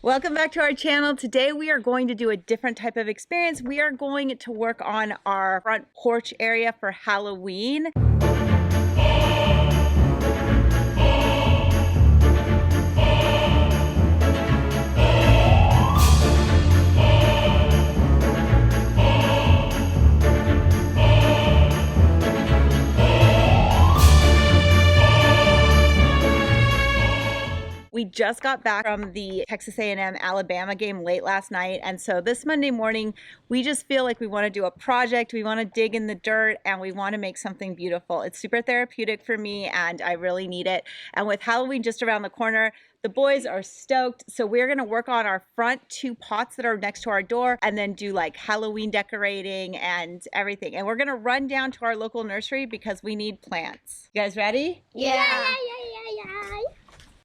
Welcome back to our channel. Today we are going to do a different type of experience. We are going to work on our front porch area for Halloween. We just got back from the Texas A&M Alabama game late last night, and so this Monday morning we just feel like we want to do a project. We want to dig in the dirt and we want to make something beautiful. It's super therapeutic for me and I really need it. And with Halloween just around the corner, the boys are stoked. So we're going to work on our front two pots that are next to our door and then do like Halloween decorating and everything. And we're going to run down to our local nursery because we need plants. You guys ready? Yeah.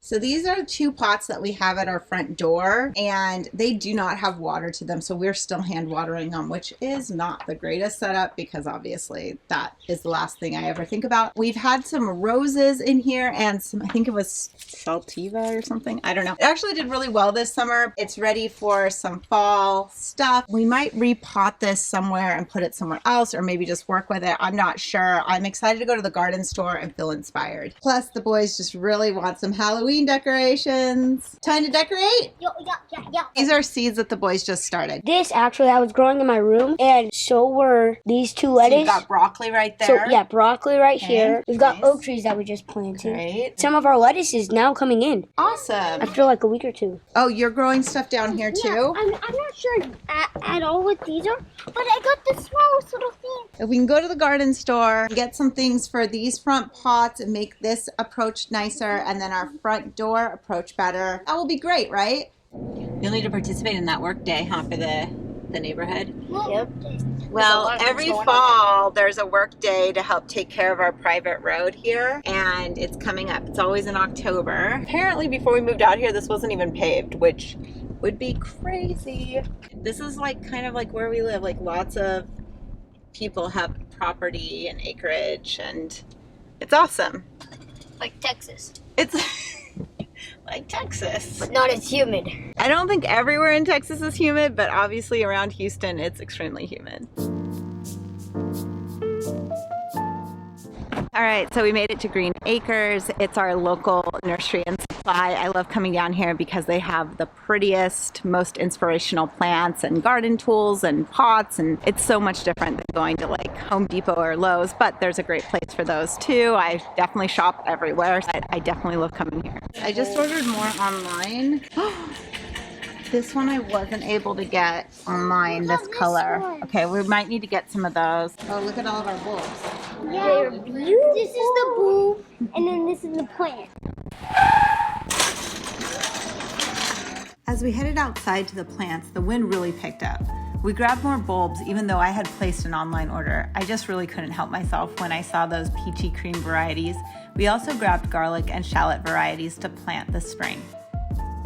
So these are two pots that we have at our front door, and they do not have water to them, so we're still hand watering them, which is not the greatest setup because obviously that is the last thing I ever think about. We've had some roses in here and some, I think it was Saltiva or something. I don't know. It actually did really well this summer. It's ready for some fall stuff. We might repot this somewhere and put it somewhere else, or maybe just work with it. I'm not sure. I'm excited to go to the garden store and feel inspired. Plus the boys just really want some Halloween decorations. Time to decorate? Yeah. These are seeds that the boys just started. This actually I was growing in my room, and so were these two lettuce. So you've got broccoli right there. So yeah, broccoli right Okay, here. We've got nice. oak trees that we just planted. Great. Some of our lettuce is now coming in Awesome. after like a week or two. Oh, you're growing stuff down here too? I'm not sure at all what these are, but I got the smallest little thing. If we can go to the garden store, get some things for these front pots and make this approach nicer and then our front door approach better, that will be great, right? You'll need to participate in that work day, huh, for the neighborhood? Yep. Well, every fall there's a work day to help take care of our private road here, and it's coming up. It's always in October. Apparently before we moved out here this wasn't even paved, which would be crazy. This is like kind of like where we live, like lots of people have property and acreage and it's awesome. Like Texas, It's like Texas. but not as humid. I don't think everywhere in Texas is humid, but obviously around Houston it's extremely humid. All right, so we made it to Green Acres. It's our local nursery and supply. I love coming down here because they have the prettiest, most inspirational plants and garden tools and pots, and it's so much different than going to like Home Depot or Lowe's, but there's a great place for those too. I definitely shop everywhere. I definitely love coming here. I just ordered more online. This one I wasn't able to get online, this color. Okay, we might need to get some of those. Oh, look at all of our bulbs. Yeah, they're beautiful. This is the bulb, and then this is the plant. As we headed outside to the plants, the wind really picked up. We grabbed more bulbs even though I had placed an online order. I just really couldn't help myself when I saw those peachy cream varieties. We also grabbed garlic and shallot varieties to plant this spring.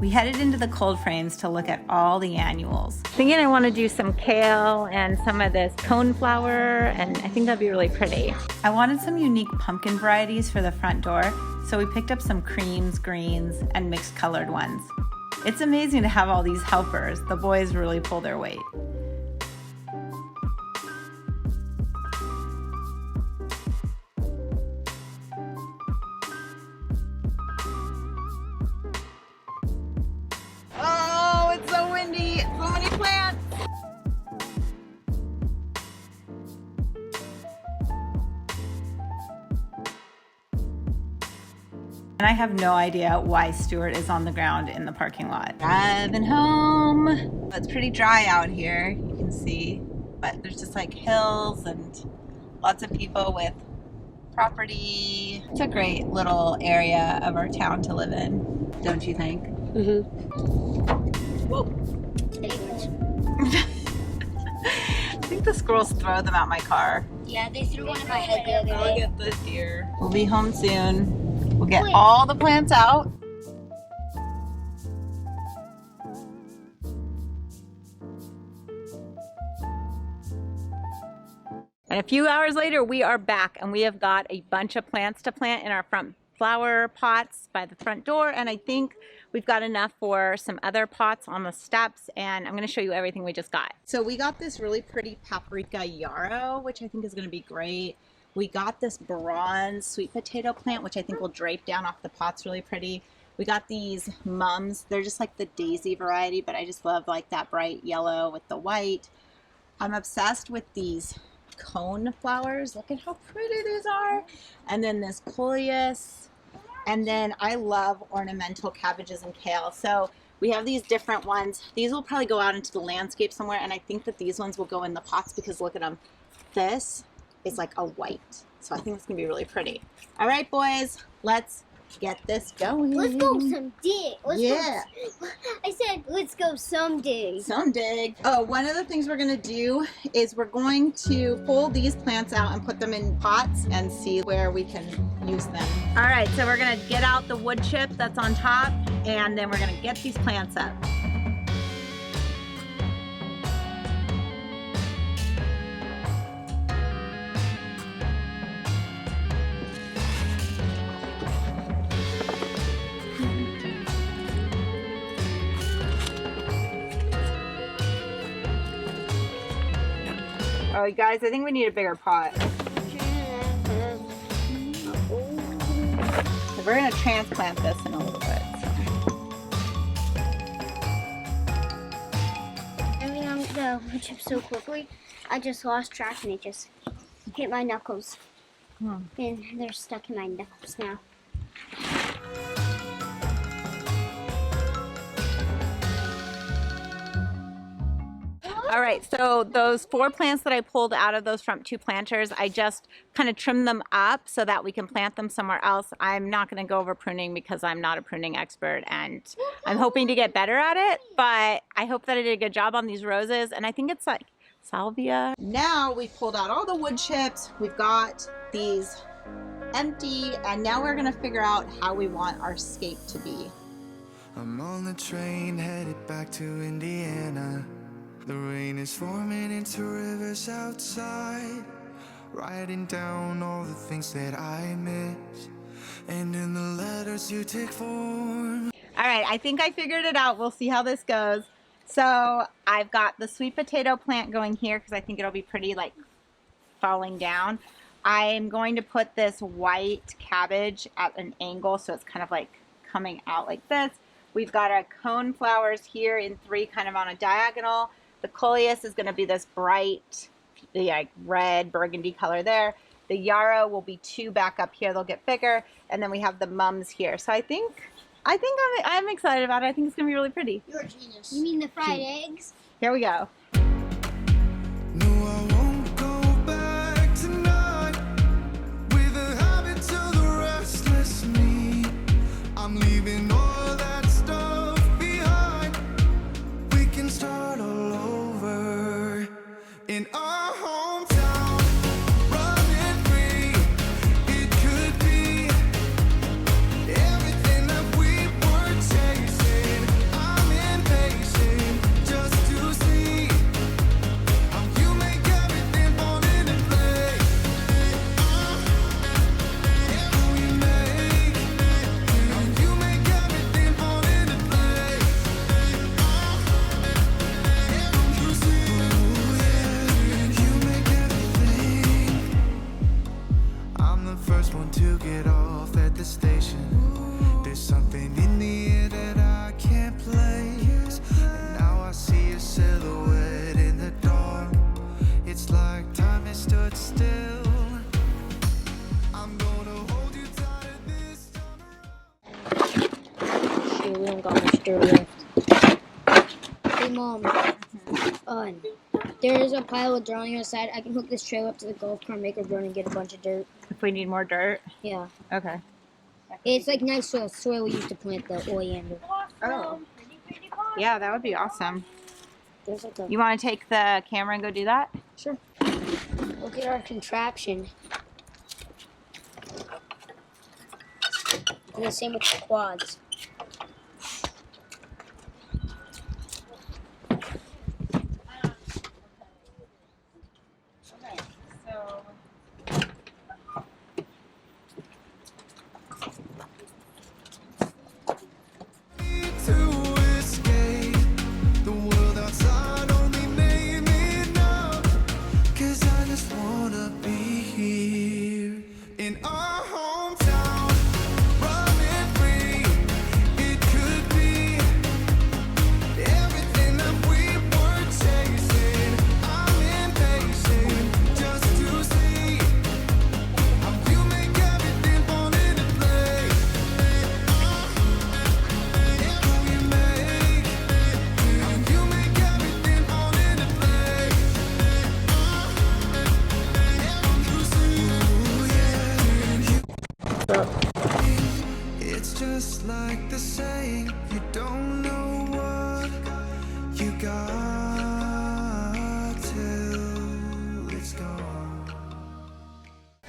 We headed into the cold frames to look at all the annuals. Thinking I want to do some kale and some of this coneflower, and I think that'd be really pretty. I wanted some unique pumpkin varieties for the front door, so we picked up some creams, greens, and mixed colored ones. It's amazing to have all these helpers. The boys really pull their weight. Oh, it's so windy. So many plants. And I have no idea why Stuart is on the ground in the parking lot. Driving home. It's pretty dry out here, you can see, but there's just like hills and lots of people with property. It's a great little area of our town to live in, don't you think? Mm-hmm. Whoa. I think the squirrels throw them out my car. Yeah, they threw one in my head the other Look day. at the deer. We'll be home soon. We'll get all the plants out. And a few hours later, we are back and we have got a bunch of plants to plant in our front flower pots by the front door. And I think We've got enough for some other pots on the steps, and I'm going to show you everything we just got. So we got this really pretty paprika yarrow, which I think is going to be great. We got this bronze sweet potato plant, which I think will drape down off the pots really pretty. We got these mums. They're just like the daisy variety, but I just love like that bright yellow with the white. I'm obsessed with these cone flowers. Look at how pretty these are. And then this coleus. And then I love ornamental cabbages and kale. So we have these different ones. These will probably go out into the landscape somewhere. And I think that these ones will go in the pots because look at them. This is like a white. So I think it's gonna be really pretty. All right, boys, let's get this going. Let's go someday. Yeah. I said, let's go someday. Someday. Oh, one of the things we're gonna do is we're going to pull these plants out and put them in pots and see where we can use them. All right, so we're gonna get out the wood chip that's on top, and then we're gonna get these plants up. Oh, guys, I think we need a bigger pot. So we're gonna transplant this in a little bit. I mean, the wood chip so quickly, I just lost track and it just hit my knuckles. And they're stuck in my knuckles now. All right, so those 4 plants that I pulled out of those front 2 planters, I just kind of trimmed them up so that we can plant them somewhere else. I'm not going to go over pruning because I'm not a pruning expert, and I'm hoping to get better at it, but I hope that I did a good job on these roses, and I think it's like salvia. Now we've pulled out all the wood chips. We've got these empty, and now we're going to figure out how we want our scape to be. I'm on the train headed back to Indiana. The rain is forming into rivers outside, writing down all the things that I miss, and in the letters you take form. All right, I think I figured it out. We'll see how this goes. So I've got the sweet potato plant going here because I think it'll be pretty like falling down. I'm going to put this white cabbage at an angle so it's kind of like coming out like this. We've got our cone flowers here in 3 kind of on a diagonal. The coleus is going to be this bright like red burgundy color there. The yarrow will be 2 back up here. They'll get bigger. And then we have the mums here. So I think I'm excited about it. I think it's going to be really pretty. You're a genius. You mean the fried eggs? Here we go. No, I won't go back tonight with the habits of the restless me. I'm leaving all that stuff behind. We can start all over in our hometown, running free. It could be everything that we were chasing. I'm impatient just to see how you make everything fall into place. Yeah, we make how you make everything fall into place. You see, you make everything. I'm the first one to get off at the station. There's something in the air that I can't place. And now I see a silhouette in the dark. It's like time has stood still. I'm gonna hold you tighter this time around. Shit, we don't got much dirt left. Hey, Mom. There's a pile of dirt on the other side. I can hook this trailer up to the golf cart, make her burn, and get a bunch of dirt. If we need more dirt. Yeah. Okay. It's like nice soil. Soil we used to plant the oleander. Oh. Yeah, that would be awesome. There's like a... You want to take the camera and go do that? Sure. Look at our contraption. And the same with the quads.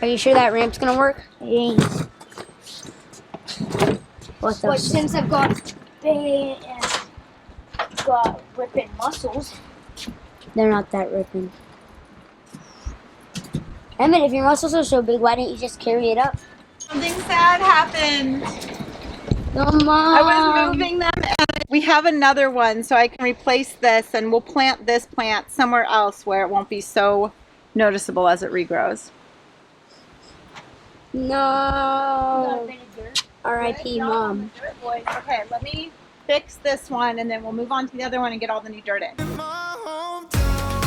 Are you sure that ramp's gonna work? What the? But since I've got big and got ripping muscles. They're not that ripping. Emmett, if your muscles are so big, why didn't you just carry it up? Something sad happened. No, Mom. I was moving them and we have another one, so I can replace this and we'll plant this plant somewhere else where it won't be so noticeable as it regrows. No. R.I.P. Mom. Okay, let me fix this one and then we'll move on to the other one and get all the new dirt in. In my hometown,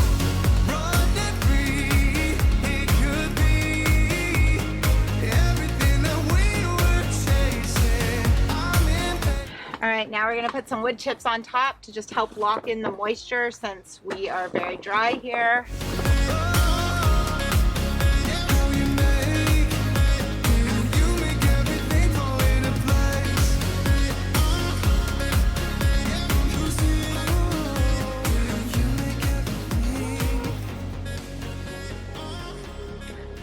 running free, it could be everything that we were chasing. I'm in pain. All right, now we're gonna put some wood chips on top to just help lock in the moisture since we are very dry here. How you make everything fall into place. You make everything.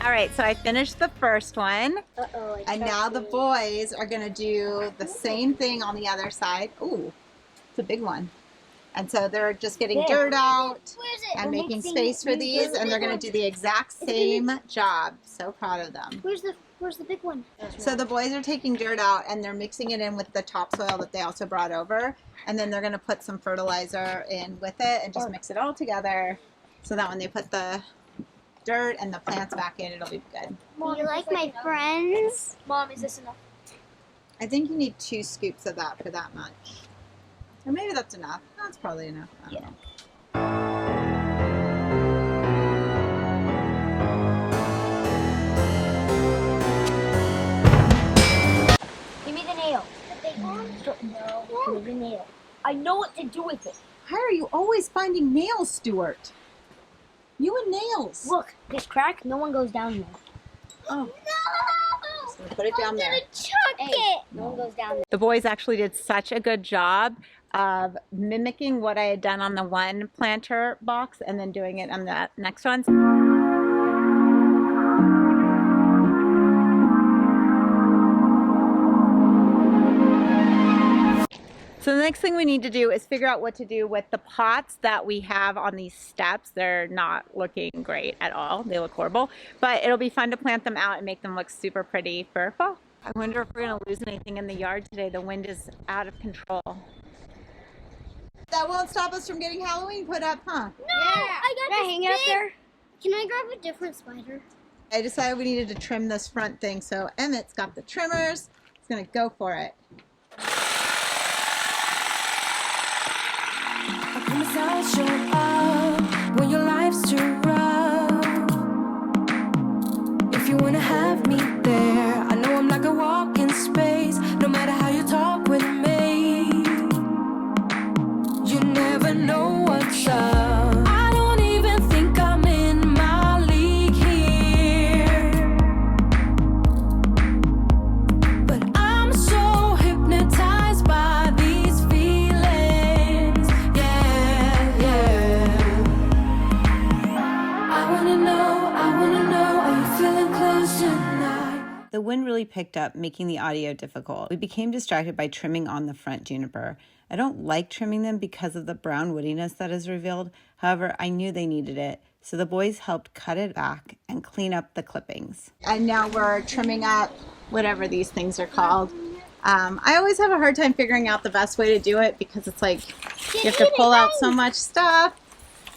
All right, so I finished the first one. Uh-oh. And now the boys are gonna do the same thing on the other side. Ooh, it's a big one. And so they're just getting dirt out and making space for these, and they're gonna do the exact same job. So proud of them. Where's the big one? So the boys are taking dirt out and they're mixing it in with the topsoil that they also brought over. And then they're gonna put some fertilizer in with it and just mix it all together so that when they put the dirt and the plants back in, it'll be good. Do you like my friends? Mom, is this enough? I think you need 2 scoops of that for that much. Or maybe that's enough. That's probably enough. I don't know. Give me the nail. The big one? No, give me the nail. I know what to do with it. How are you always finding nails, Stuart? You and nails. Look, this crack, no one goes down there. Oh. Just gonna put it down there. Chuck it! No one goes down there. The boys actually did such a good job of mimicking what I had done on the one planter box and then doing it on the next one. So the next thing we need to do is figure out what to do with the pots that we have on these steps. They're not looking great at all. They look horrible, but it'll be fun to plant them out and make them look super pretty for fall. I wonder if we're gonna lose anything in the yard today. The wind is out of control. That won't stop us from getting Halloween put up, huh? No! I got Can I hang it up there? Can I grab a different spider? I decided we needed to trim this front thing, so Emmett's got the trimmers. He's gonna go for it. Show up when your life's too rough. If you wanna have me there, I know I'm like a walking space. No matter how you talk with me, you never know what's up. I don't even think I'm in my league here, but I'm so hypnotized by these feelings. The wind really picked up, making the audio difficult. We became distracted by trimming on the front juniper. I don't like trimming them because of the brown woodiness that is revealed. However, I knew they needed it, so the boys helped cut it back and clean up the clippings. And now we're trimming up whatever these things are called. I always have a hard time figuring out the best way to do it because it's like you have to pull out so much stuff.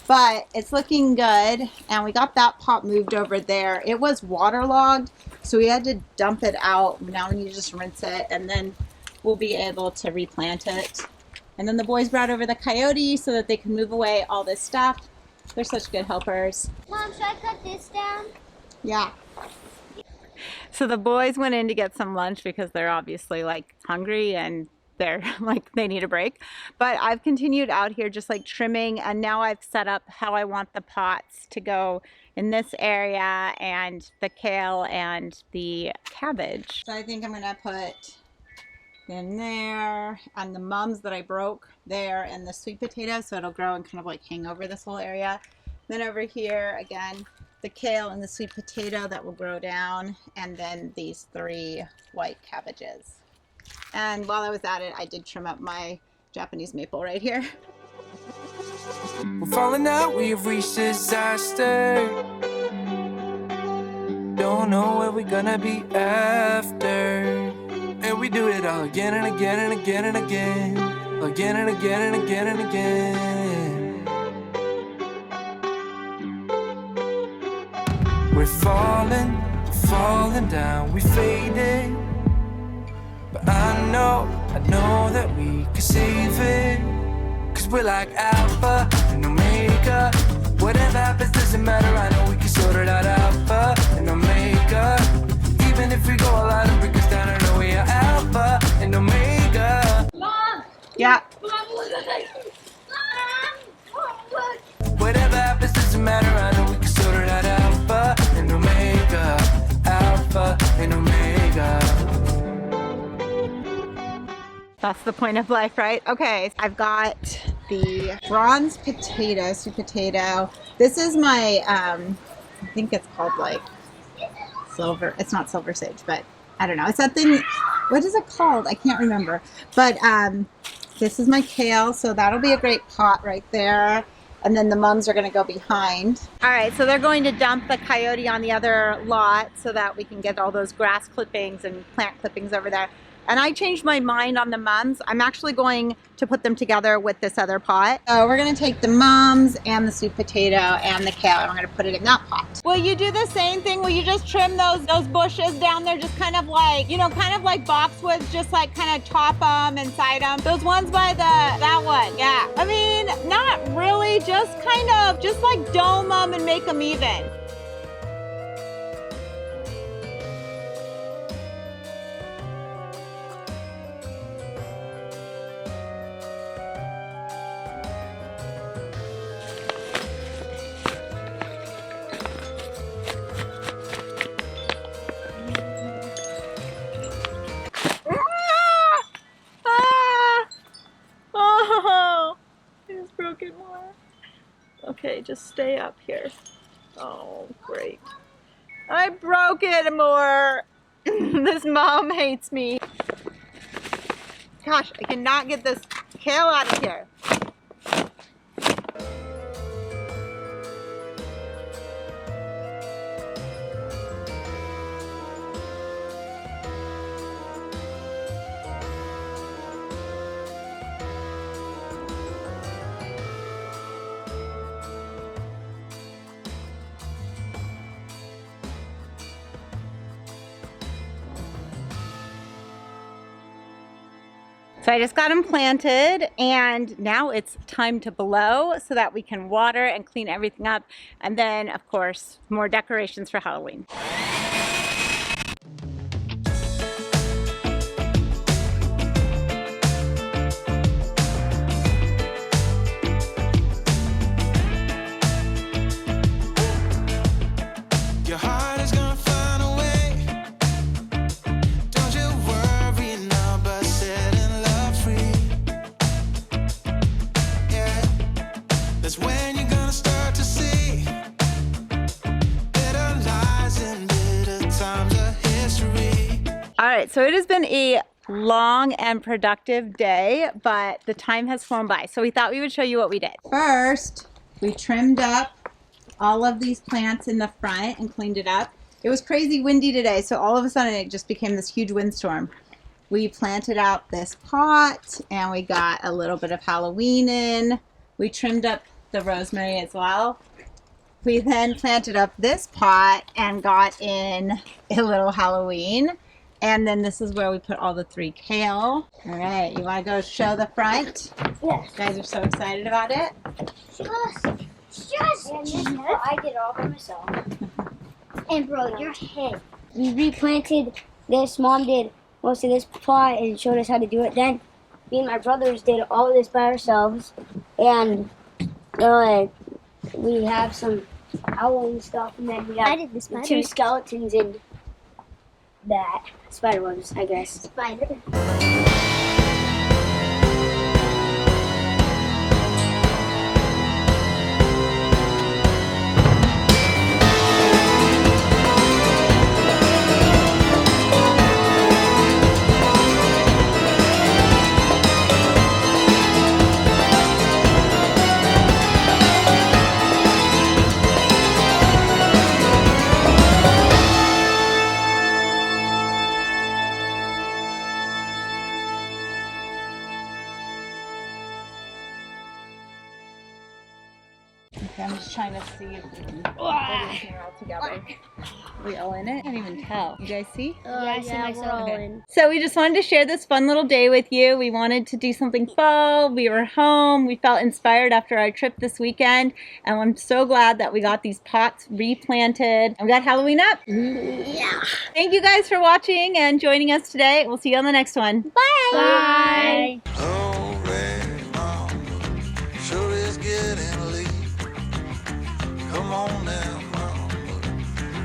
But it's looking good, and we got that pot moved over there. It was waterlogged, so we had to dump it out. Now we need to just rinse it, and then we'll be able to replant it. And then the boys brought over the coyote so that they can move away all this stuff. They're such good helpers. Mom, should I cut this down? Yeah. So the boys went in to get some lunch because they're obviously like hungry and they're like they need a break. But I've continued out here just like trimming, and now I've set up how I want the pots to go in this area and the kale and the cabbage. So I think I'm gonna put in there and the mums that I broke there and the sweet potato, so it'll grow and kind of like hang over this whole area. Then over here again the kale and the sweet potato that will grow down, and then these 3 white cabbages. And while I was at it, I did trim up my Japanese maple right here. We're falling out, we've reached disaster. Don't know where we're gonna be after. And we do it all again and again and again and again. Again and again and again and again. We're falling down, we faded. But I know that we can save it. Cause we're like Alpha and Omega. Whatever happens doesn't matter, I know we can sort it out. Alpha and Omega. Even if we go a lot and break us down, I know we are Alpha and Omega. Mom! Yeah. Mom, look at this! Mom, look! Whatever happens doesn't matter, I know we can sort it out. Alpha and Omega. Alpha and Omega. That's the point of life, right? Okay, I've got the bronze potato, sweet potato. This is my, I think it's called like silver. It's not silver sage, but I don't know. It's that thing, what is it called? I can't remember. But this is my kale, so that'll be a great pot right there. And then the mums are gonna go behind. All right, so they're going to dump the coyote on the other lot so that we can get all those grass clippings and plant clippings over there. And I changed my mind on the mums. I'm actually going to put them together with this other pot. So we're gonna take the mums and the sweet potato and the kale, and I'm gonna put it in that pot. Will you do the same thing? Will you just trim those bushes down there, just kind of like, you know, kind of like boxwoods, just like kind of chop them and side them? Those ones by that one, yeah. I mean, not really, just kind of, just like dome them and make them even. Okay, just stay up here. Oh, great. I broke it more. This mom hates me. Gosh, I cannot get this kale out of here. So I just got them planted, and now it's time to blow so that we can water and clean everything up. And then, of course, more decorations for Halloween. Your heart is gonna find a way. Don't you worry now about setting love free. Yeah, that's when you're gonna start to see better lies and better times of history. All right, so it has been a long and productive day, but the time has flown by. So we thought we would show you what we did. First, we trimmed up all of these plants in the front and cleaned it up. It was crazy windy today, so all of a sudden it just became this huge windstorm. We planted out this pot, and we got a little bit of Halloween in. We trimmed up the rosemary as well. We then planted up this pot and got in a little Halloween. And then this is where we put all the 3 kale. All right, you want to go show the front? Yes. You guys are so excited about it. Just I did it all by myself. And bro, your head. We replanted this. Mom did most of this plot and showed us how to do it. Then me and my brothers did all of this by ourselves. And we have some Halloween stuff. And then we I have did the spider. 2 skeletons and that spider ones, I guess. Spider. Okay, I'm just trying to see if we can put it in here all together. We all in it? I can't even tell. You guys see? I see myself. Okay. So we just wanted to share this fun little day with you. We wanted to do something fall. We were home. We felt inspired after our trip this weekend. And I'm so glad that we got these pots replanted. And we got Halloween up. Yeah. Thank you guys for watching and joining us today. We'll see you on the next one. Bye. Bye. Oh, Red Mama, sure is getting late. Come on now, Mama,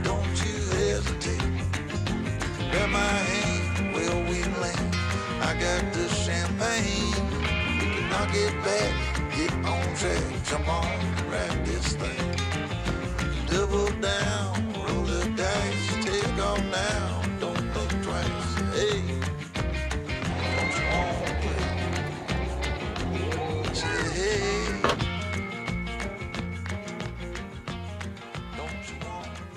don't you hesitate. Grab my hand, well, we land. I got the champagne. We can knock it back, get on track, jump on, ride this thing. Double down, roll the dice, take off now, don't think twice. Hey, don't you want to play? Say hey, don't you want to play?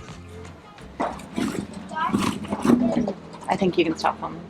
I think you can stop filming.